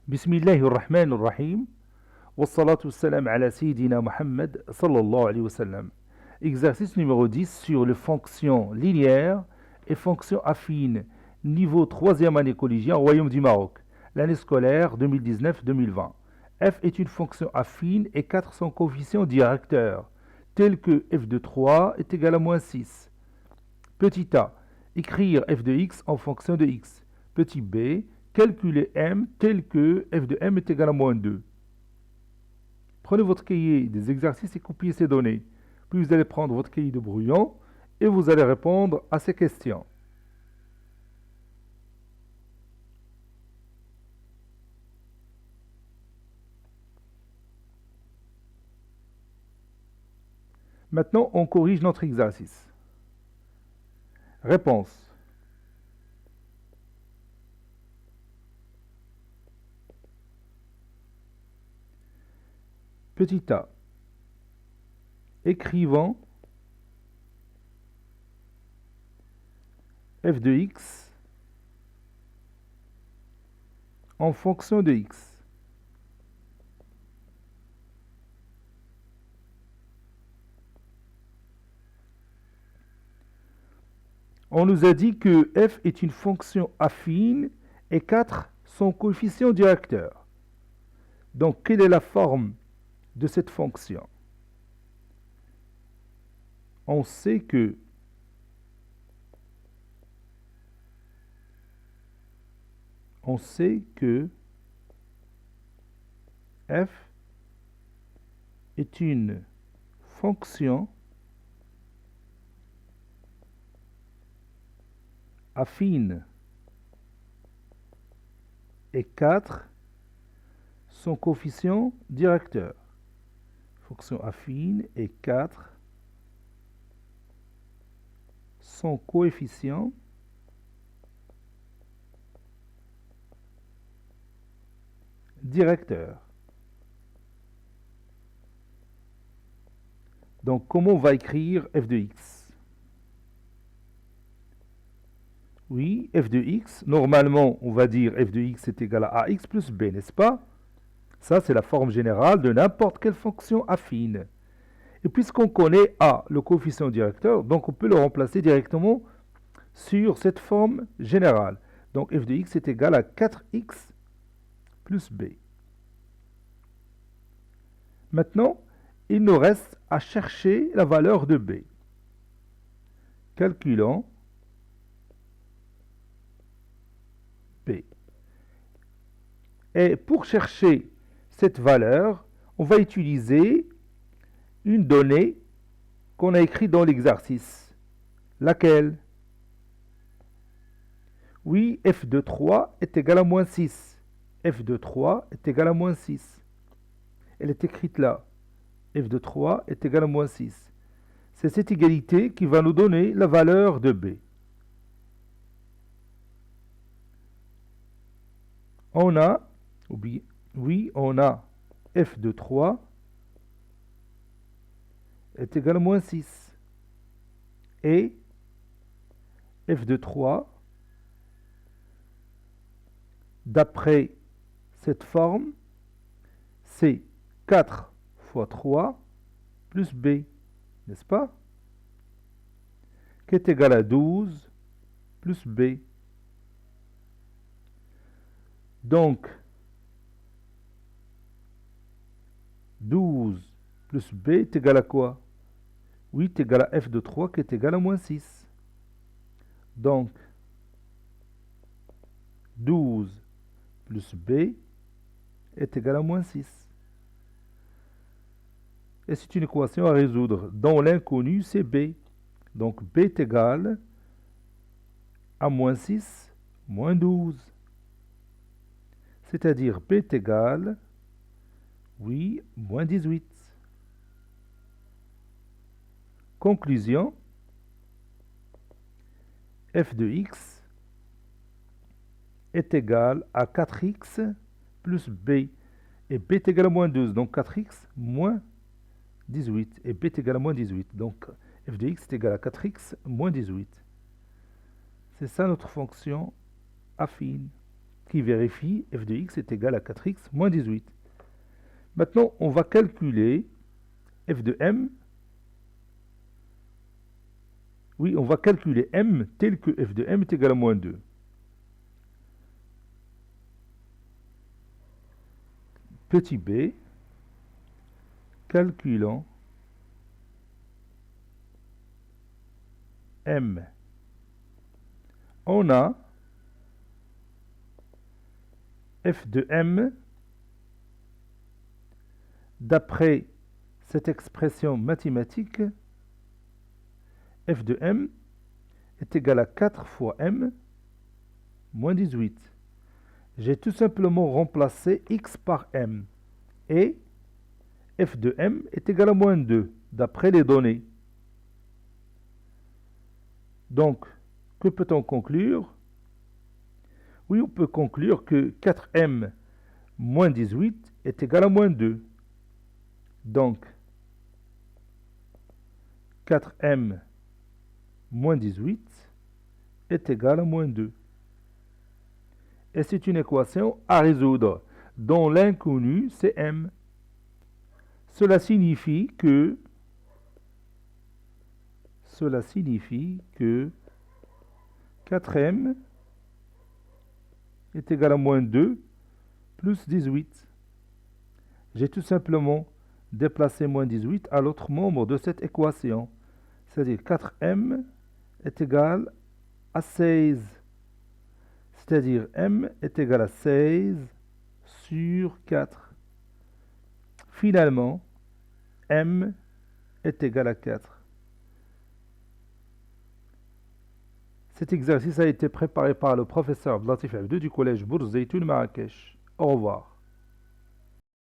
بسم الله الرحمن الرحيم والصلاة والسلام على سيدنا Mohammed sallallahu alayhi wa sallam. Exercice numéro 10 sur les fonctions linéaires et fonctions affines, niveau 3e année collégienne au Royaume du Maroc, l'année scolaire 2019-2020. F est une fonction affine et 4 sont coefficients directeurs, tels que f de 3 est égal à moins 6. Petit a, écrire f de x en fonction de x. Petit b, calculer m tel que f de m est égal à moins 2. Prenez votre cahier des exercices et copiez ces données. Puis vous allez prendre votre cahier de brouillon et vous allez répondre à ces questions. Maintenant, on corrige notre exercice. Réponse. Petit a. Écrivons f de x en fonction de x. On nous a dit que f est une fonction affine et 4 sont coefficients directeurs. Donc, quelle est la forme de cette fonction? On sait que f est une fonction affine et 4 sont coefficients directeurs. Fonction affine et 4 sont coefficients directeurs. Donc, comment on va écrire f de x? Oui, f de x, normalement, on va dire f de x est égal à ax plus b, n'est-ce pas? Ça, c'est la forme générale de n'importe quelle fonction affine. Et puisqu'on connaît a, le coefficient directeur, donc on peut le remplacer directement sur cette forme générale. Donc f de x est égal à 4x plus b. Maintenant, il nous reste à chercher la valeur de b. Calculons b. Et pour chercher cette valeur, on va utiliser une donnée qu'on a écrite dans l'exercice. Laquelle? Oui, f de 3 est égal à moins 6. f de 3 est égal à moins 6. Elle est écrite là. f de 3 est égal à moins 6. C'est cette égalité qui va nous donner la valeur de b. On a, oui, on a f de 3 est égal à moins 6. Et f de 3, d'après cette forme, c'est 4 fois 3 plus b, n'est-ce pas? Qui est égal à 12 plus b. Donc, 12 plus b est égal à quoi? Oui, est égal à f de 3 qui est égal à moins 6. Donc, 12 plus b est égal à moins 6. Et c'est une équation à résoudre dont l'inconnu c'est b. Donc, b est égal à moins 6 moins 12. C'est-à-dire b est égal, oui, moins 18. Conclusion, f de x est égal à 4x plus b. Et b est égal à moins 12, donc 4x moins 18. Et b est égal à moins 18. Donc f de x est égal à 4x moins 18. C'est ça notre fonction affine. qui vérifie f de x est égal à 4x moins 18. Maintenant, on va calculer f de m. Oui, on va calculer m tel que f de m est égal à moins 2. Petit b, calculant m. On a f de m, d'après cette expression mathématique, f de m est égal à 4 fois m moins 18. J'ai tout simplement remplacé x par m. Et f de m est égal à moins 2, d'après les données. Donc, que peut-on conclure? Oui, on peut conclure que 4m moins 18 est égal à moins 2. Donc, 4m moins 18 est égal à moins 2. Et c'est une équation à résoudre, dont l'inconnu, c'est m. Cela signifie que 4m est égal à moins 2 plus 18. J'ai tout simplement déplacé moins 18 à l'autre membre de cette équation. C'est-à-dire 4m est égal à 16. C'est-à-dire m est égal à 16 sur 4. Finalement, m est égal à 4. Cet exercice a été préparé par le professeur Abdelatif Abdou du collège Bourz Zeytoun Marrakech. Au revoir.